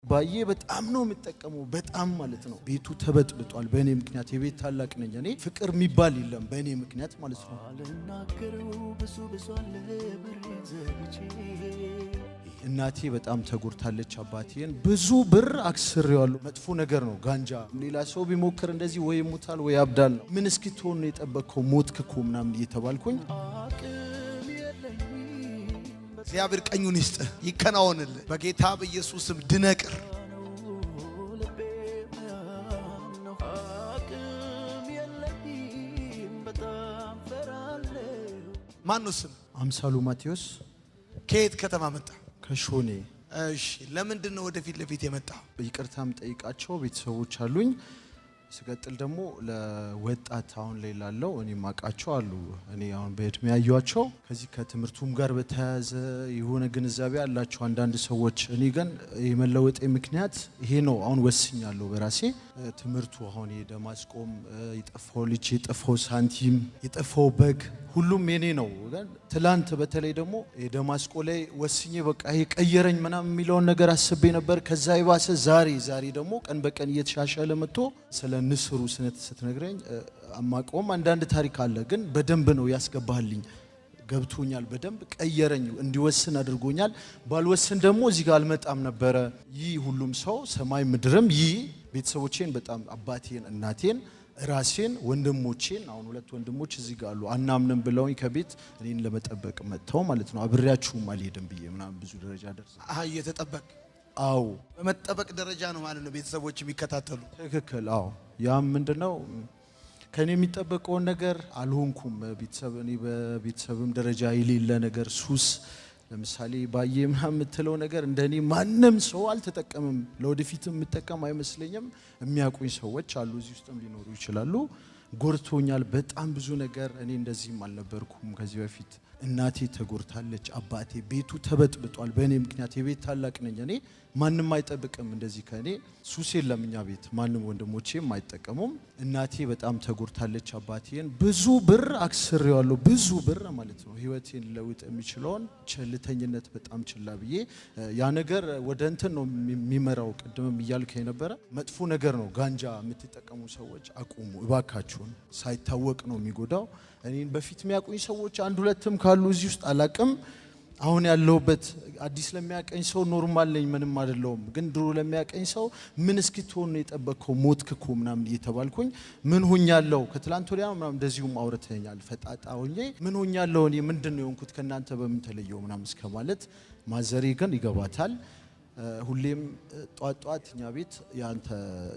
ባዬ በጣም ነው የምጠቀመው በጣም ማለት ነው። ቤቱ ተበጥብጧል በእኔ ምክንያት። የቤት ታላቅ ነኝ እኔ። ፍቅር የሚባል የለም በእኔ ምክንያት ማለት ነው። እናቴ በጣም ተጎድታለች። አባቴን ብዙ ብር አክስሬዋለሁ። መጥፎ ነገር ነው ጋንጃ። ሌላ ሰው ቢሞክር እንደዚህ ወይ ይሞታል ወይ ያብዳል ነው። ምን እስኪትሆን ነው የጠበቅከው? ሞት ክኮ ምናምን እየተባልኩኝ እግዚአብሔር ቀኙን ይስጥ ይከናወንልህ በጌታ በኢየሱስም ድነቅር። ማን ነው ስም? አምሳሉ ማቴዎስ። ከየት ከተማ መጣ? ከሾኔ። እሺ ለምንድን ነው ወደፊት ለፊት የመጣ? ይቅርታም ጠይቃቸው ቤተሰቦች አሉኝ። ስቀጥል ደግሞ ለወጣት አሁን ላይ ላለው እኔ ማቃቸው አሉ። እኔ አሁን በእድሜ ያዩአቸው ከዚህ ከትምህርቱም ጋር በተያያዘ የሆነ ግንዛቤ አላቸው አንዳንድ ሰዎች። እኔ ግን የመለወጤ ምክንያት ይሄ ነው። አሁን ወስኛለሁ በራሴ። ትምህርቱ አሁን የደማስቆም የጠፋው ልጅ የጠፋው ሳንቲም የጠፋው በግ ሁሉም የኔ ነው። ግን ትላንት በተለይ ደግሞ የደማስቆ ላይ ወስኜ በቃ ይሄ ቀየረኝ ምናምን የሚለውን ነገር አስቤ ነበር። ከዛ ይባሰ ዛሬ ደግሞ ቀን በቀን እየተሻሻለ መጥቶ ስለ ንስሩ ስትነግረኝ አማቆም አንዳንድ ታሪክ አለ። ግን በደንብ ነው ያስገባህልኝ። ገብቶኛል። በደንብ ቀየረኝ፣ እንዲወስን አድርጎኛል። ባልወስን ደግሞ እዚህ ጋር አልመጣም ነበረ። ይህ ሁሉም ሰው ሰማይ ምድርም ይህ ቤተሰቦቼን በጣም አባቴን እናቴን ራሴን ወንድሞቼን አሁን ሁለት ወንድሞች እዚህ ጋር አሉ። አናምንም ብለውኝ ከቤት እኔን ለመጠበቅ መጥተው ማለት ነው። አብሬያችሁም አልሄድም ብዬ ምናምን ብዙ ደረጃ ደርሰ እየተጠበቅ አዎ፣ በመጠበቅ ደረጃ ነው ማለት ነው ቤተሰቦች የሚከታተሉ። ትክክል። አዎ፣ ያም ምንድነው ከኔ የሚጠበቀውን ነገር አልሆንኩም። እኔ በቤተሰብም ደረጃ የሌለ ነገር ሱስ ለምሳሌ ባዬ ምናምን የምትለው ነገር እንደኔ ማንም ሰው አልተጠቀምም። ለወደፊትም የምጠቀም አይመስለኝም። የሚያውቁኝ ሰዎች አሉ እዚህ ውስጥም ሊኖሩ ይችላሉ። ጎርቶኛል በጣም ብዙ ነገር። እኔ እንደዚህም አልነበርኩም ከዚህ በፊት። እናቴ ተጎርታለች። አባቴ ቤቱ ተበጥብጧል በእኔ ምክንያት። የቤት ታላቅ ነኝ እኔ። ማንም አይጠብቅም እንደዚህ ከኔ። ሱስ የለም እኛ ቤት ማንም ወንድሞቼም አይጠቀሙም። እናቴ በጣም ተጎርታለች። አባቴን ብዙ ብር አክስሬዋለሁ። ብዙ ብር ማለት ነው። ህይወቴን ለውጥ የሚችለውን ቸልተኝነት በጣም ችላ ብዬ ያ ነገር ወደ እንትን ነው የሚመራው። ቅድምም እያልከኝ ነበረ። መጥፎ ነገር ነው ጋንጃ የምትጠቀሙ ሰዎች አቁሙ እባካችሁን። ሳይታወቅ ነው የሚጎዳው። እኔን በፊት የሚያውቁኝ ሰዎች አንድ ሁለትም ካሉ እዚህ ውስጥ አላቅም። አሁን ያለሁበት አዲስ ለሚያቀኝ ሰው ኖርማል ነኝ ምንም አይደለሁም። ግን ድሮ ለሚያቀኝ ሰው ምን እስኪትሆን ነው የጠበቅከው? ሞት ክኮ ምናምን እየተባልኩኝ ምን ሆኛለሁ? ከትላንት ወዲያ ምናምን እንደዚሁም አውርተኛል። ፈጣጣ ሆኜ ምን ሆኛለሁ? እኔ ምንድነው የሆንኩት? ከናንተ በምን ተለየው ምናምን እስከማለት ማዘሬ ግን ይገባታል። ሁሌም ጧት እኛ ቤት ያንተ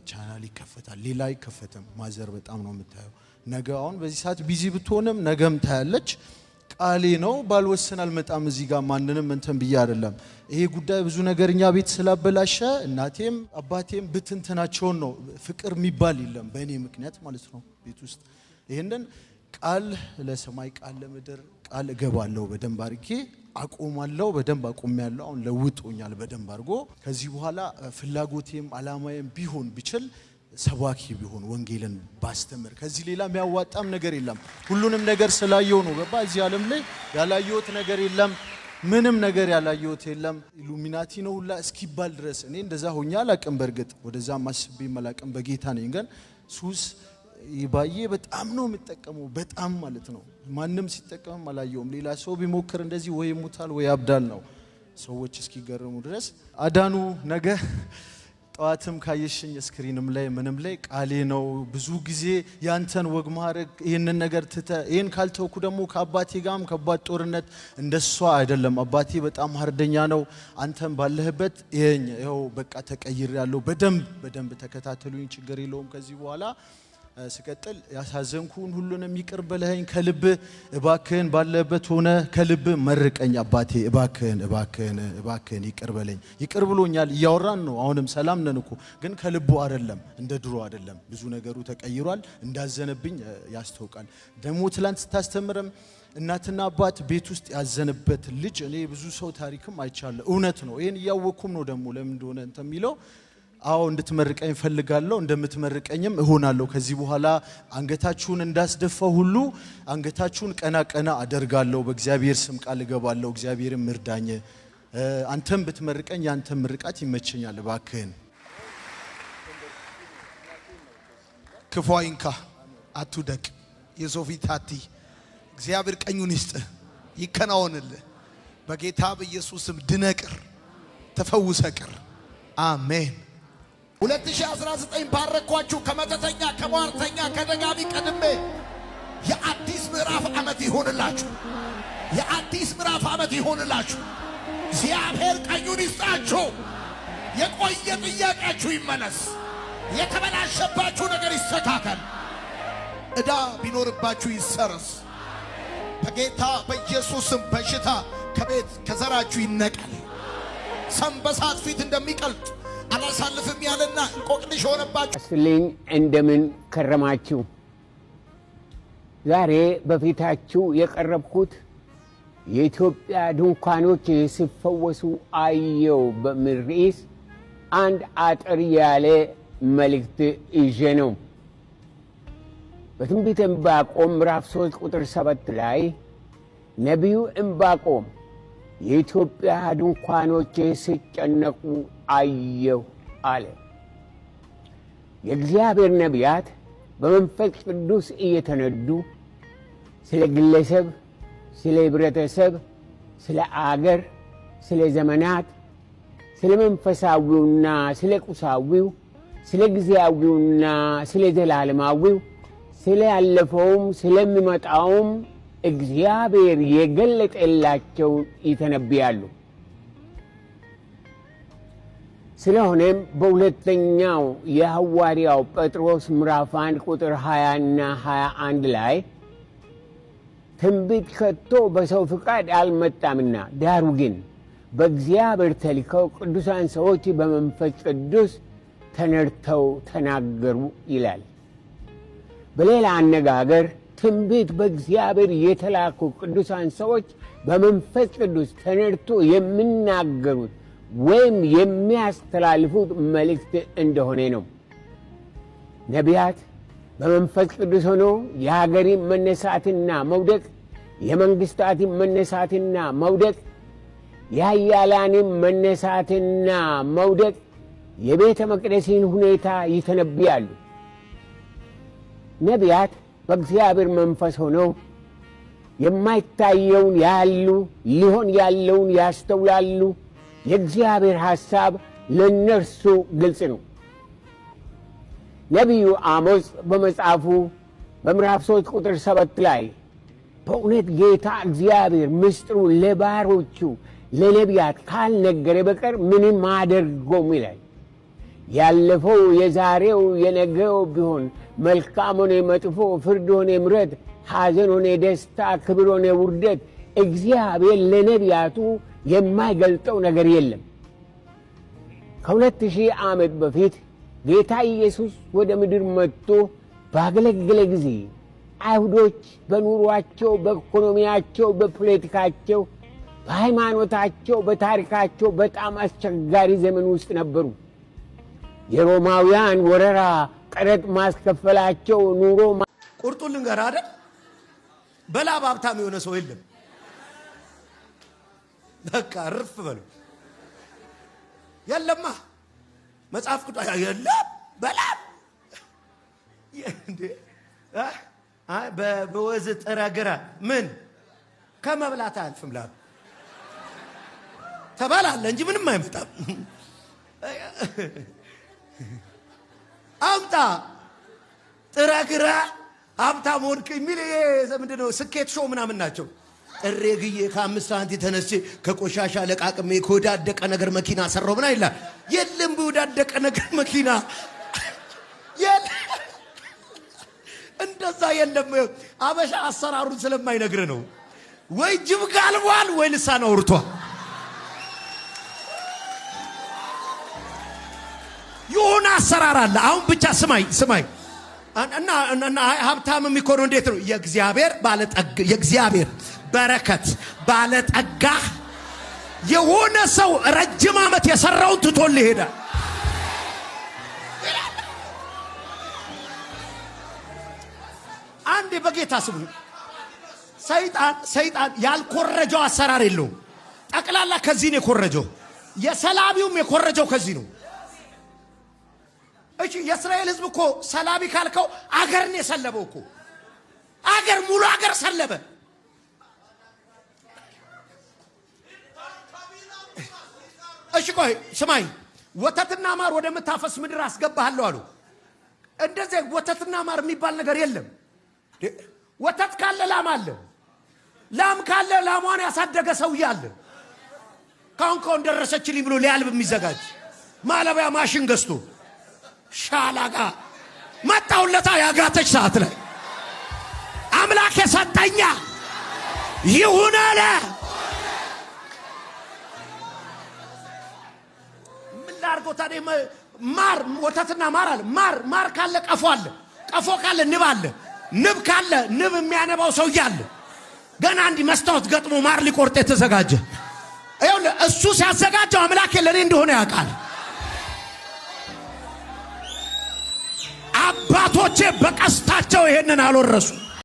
ቻናል ይከፈታል፣ ሌላ አይከፈትም። ማዘር በጣም ነው የምታየው። ነገ አሁን በዚህ ሰዓት ቢዚ ብትሆንም ነገም ታያለች። ቃሌ ነው። ባልወሰን አልመጣም እዚህ ጋር ማንንም እንትን ብዬ አይደለም። ይሄ ጉዳይ ብዙ ነገር እኛ ቤት ስላበላሸ እናቴም አባቴም ብትንትናቸውን ነው። ፍቅር የሚባል የለም በእኔ ምክንያት ማለት ነው ቤት ውስጥ። ይሄንን ቃል ለሰማይ ቃል ለምድር ቃል እገባለሁ። በደንብ አድርጌ አቆማለሁ። በደንብ አቆሚያለሁ። አሁን ለውጦኛል በደንብ አድርጎ። ከዚህ በኋላ ፍላጎቴም አላማዬም ቢሆን ቢችል ሰባኪ ቢሆን ወንጌልን ባስተምር። ከዚህ ሌላ የሚያዋጣም ነገር የለም። ሁሉንም ነገር ስላየው ነው። ገባ? እዚህ ዓለም ላይ ያላየሁት ነገር የለም። ምንም ነገር ያላየሁት የለም። ኢሉሚናቲ ነው ሁላ እስኪባል ድረስ እኔ እንደዛ ሆኜ አላቅም። በእርግጥ ወደዛ ማስቤ መላቅም በጌታ ነኝ። ግን ሱስ ባዬ በጣም ነው የምጠቀመው በጣም ማለት ነው። ማንም ሲጠቀምም አላየውም። ሌላ ሰው ቢሞክር እንደዚህ ወይ ይሞታል ወይ ያብዳል ነው። ሰዎች እስኪገረሙ ድረስ አዳኑ ነገ ጠዋትም ካየሽኝ ስክሪንም ላይ ምንም ላይ ቃሌ ነው። ብዙ ጊዜ ያንተን ወግ ማድረግ ይህንን ነገር ይህን ካልተውኩ ደግሞ ከአባቴ ጋርም ከባድ ጦርነት እንደሷ አይደለም። አባቴ በጣም ሀርደኛ ነው። አንተም ባለህበት ይኸው በቃ ተቀይር ያለው በደንብ ተከታተሉኝ። ችግር የለውም ከዚህ በኋላ ስቀጥል ያሳዘንኩን ሁሉንም ይቅር በለኝ ከልብ እባክህን ባለበት ሆነ ከልብ መርቀኝ አባቴ እባክህን ይቅር በለኝ። ይቅር ብሎኛል። እያወራን ነው። አሁንም ሰላም ነን እኮ ግን ከልቡ አይደለም፣ እንደ ድሮ አይደለም። ብዙ ነገሩ ተቀይሯል። እንዳዘነብኝ ያስተውቃል። ደግሞ ትላንት ስታስተምረም እናትና አባት ቤት ውስጥ ያዘነበት ልጅ እኔ ብዙ ሰው ታሪክም አይቻለሁ። እውነት ነው። ይሄን እያወኩም ነው ደግሞ ለምን እንደሆነ እንትን የሚለው አዎ እንድትመርቀኝ ፈልጋለሁ። እንደምትመርቀኝም እሆናለሁ። ከዚህ በኋላ አንገታችሁን እንዳስደፋው ሁሉ አንገታችሁን ቀና አደርጋለሁ። በእግዚአብሔር ስም ቃል እገባለሁ። እግዚአብሔርም እርዳኝ። አንተም ብትመርቀኝ ያንተም ምርቃት ይመቸኛል ባክህን። ክፉ አይንካ፣ አትውደቅ፣ የሰው ፊት አትይ። እግዚአብሔር ቀኙን ይስጥ፣ ይከናወንልህ። በጌታ በኢየሱስም ድነቅር፣ ተፈውሰቅር። አሜን። 2019 ባረኳችሁ። ከመተተኛ ከሟርተኛ ከደጋሚ ቀድሜ የአዲስ ምዕራፍ ዓመት ይሆንላችሁ። የአዲስ ምዕራፍ ዓመት ይሆንላችሁ። እግዚአብሔር ቀኙን ይስጣችሁ። የቆየ ጥያቄያችሁ ይመለስ። የተበላሸባችሁ ነገር ይስተካከል። ዕዳ ቢኖርባችሁ ይሰረስ። በጌታ በኢየሱስም በሽታ ከቤት ከዘራችሁ ይነቀል። ሰም በሳት ፊት እንደሚቀልጥ አላሳልፍም ያለና እንቆቅልሽ ሆነባችሁ። አስልኝ እንደምን ከረማችሁ? ዛሬ በፊታችሁ የቀረብኩት የኢትዮጵያ ድንኳኖች ሲፈወሱ አየው በሚል ርዕስ አንድ አጠር ያለ መልእክት ይዤ ነው። በትንቢተ ዕንባቆም ምዕራፍ 3 ቁጥር 7 ላይ ነቢዩ ዕንባቆም የኢትዮጵያ ድንኳኖች ሲጨነቁ አየሁ አለ። የእግዚአብሔር ነቢያት በመንፈስ ቅዱስ እየተነዱ ስለ ግለሰብ፣ ስለ ህብረተሰብ፣ ስለ አገር፣ ስለ ዘመናት፣ ስለ መንፈሳዊውና ስለ ቁሳዊው፣ ስለ ጊዜያዊውና ስለ ዘላለማዊው፣ ስለ ያለፈውም ስለሚመጣውም እግዚአብሔር የገለጠላቸው ይተነብያሉ። ስለሆነም በሁለተኛው የሐዋርያው ጴጥሮስ ምዕራፍ 1 ቁጥር 20 እና 21 ላይ ትንቢት ከቶ በሰው ፍቃድ አልመጣምና ዳሩ ግን በእግዚአብሔር ተልከው ቅዱሳን ሰዎች በመንፈስ ቅዱስ ተነድተው ተናገሩ ይላል። በሌላ አነጋገር ትንቢት በእግዚአብሔር የተላኩ ቅዱሳን ሰዎች በመንፈስ ቅዱስ ተነድቶ የሚናገሩት ወይም የሚያስተላልፉት መልእክት እንደሆነ ነው። ነቢያት በመንፈስ ቅዱስ ሆኖ የሀገሪን መነሳትና መውደቅ፣ የመንግስታትን መነሳትና መውደቅ፣ የኃያላንን መነሳትና መውደቅ፣ የቤተ መቅደስን ሁኔታ ይተነብያሉ። ነቢያት በእግዚአብሔር መንፈስ ሆነው የማይታየውን ያያሉ፣ ሊሆን ያለውን ያስተውላሉ። የእግዚአብሔር ሐሳብ ለእነርሱ ግልጽ ነው። ነቢዩ አሞጽ በመጽሐፉ በምዕራፍ 3 ቁጥር 7 ላይ በእውነት ጌታ እግዚአብሔር ምስጢሩ ለባሮቹ ለነቢያት ካልነገረ በቀር ምንም አያደርገውም ይላል። ያለፈው የዛሬው የነገው ቢሆን መልካም ሆነ መጥፎ፣ ፍርድ ሆነ ምሕረት፣ ሐዘን ሆነ ደስታ፣ ክብር ሆነ ውርደት እግዚአብሔር ለነቢያቱ የማይገልጠው ነገር የለም። ከ2000 ዓመት በፊት ጌታ ኢየሱስ ወደ ምድር መጥቶ ባገለገለ ጊዜ አይሁዶች በኑሯቸው፣ በኢኮኖሚያቸው፣ በፖለቲካቸው፣ በሃይማኖታቸው፣ በታሪካቸው በጣም አስቸጋሪ ዘመን ውስጥ ነበሩ። የሮማውያን ወረራ፣ ቀረጥ ማስከፈላቸው፣ ኑሮ ቁርጡን ልንገርህ አይደል? በላብ ሀብታም የሆነ ሰው የለም። በቃ ርፍ በሉ የለማ መጽሐፍ ቅዱስ የለም። በላብ በወዝ ጥረግረ ምን ከመብላት አያልፍም። ላብ ተባላለ እንጂ ምንም አይመጣም። አምጣ ጥረግረ ሀብታም ወድቅ የሚል ምንድነው ስኬት ሾው ምናምን ናቸው። ጥሬ ግዬ ከ5 ሳንቲም ተነስቼ ከቆሻሻ ለቃቅሜ ከወዳደቀ ነገር መኪና ሰራው ምና ይላል። የለም በወዳደቀ ነገር መኪና እንደዛ የለም። አበሻ አሰራሩን ስለማይነግር ነው። ወይ ጅብ ጋልቧል ወይ ልሳን አውርቷል። የሆነ አሰራር አለ። አሁን ብቻ ስማይ እና ሀብታም የሚኮነው እንዴት ነው? የእግዚአብሔር ባለጠጋ፣ የእግዚአብሔር በረከት ባለጠጋ የሆነ ሰው ረጅም ዓመት የሰራውን ትቶል ይሄዳል። አንዴ በጌታ ስሙ። ሰይጣን ያልኮረጀው አሰራር የለውም። ጠቅላላ ከዚህ ነው የኮረጀው። የሰላቢውም የኮረጀው ከዚህ ነው። እሺ የእስራኤል ህዝብ እኮ ሰላቢ ካልከው አገርን የሰለበው እኮ አገር ሙሉ አገር ሰለበ። እሺ ቆይ ስማይ፣ ወተትና ማር ወደምታፈስ ምድር አስገባሃለሁ አሉ። እንደዚህ ወተትና ማር የሚባል ነገር የለም። ወተት ካለ ላም አለ፣ ላም ካለ ላሟን ያሳደገ ሰውዬ አለ። ካሁን ደረሰችልኝ ብሎ ሊያልብ የሚዘጋጅ ማለቢያ ማሽን ገዝቶ ሻላጋ መጣውለታ ያጋተች ሰዓት ላይ አምላክ የሰጠኛ ይሁን አለ። ምን ላድርገው ታዲያ? ማር ወተትና ማር አለ። ማር ካለ ቀፎ አለ፣ ቀፎ ካለ ንብ አለ፣ ንብ ካለ ንብ የሚያነባው ሰውዬ አለ። ገና እንዲህ መስታወት ገጥሞ ማር ሊቆርጥ የተዘጋጀ ይኸውልህ፣ እሱ ሲያዘጋጀው አምላክ ለኔ እንደሆነ ያውቃል። አባቶቼ በቀስታቸው ይሄንን አልወረሱ።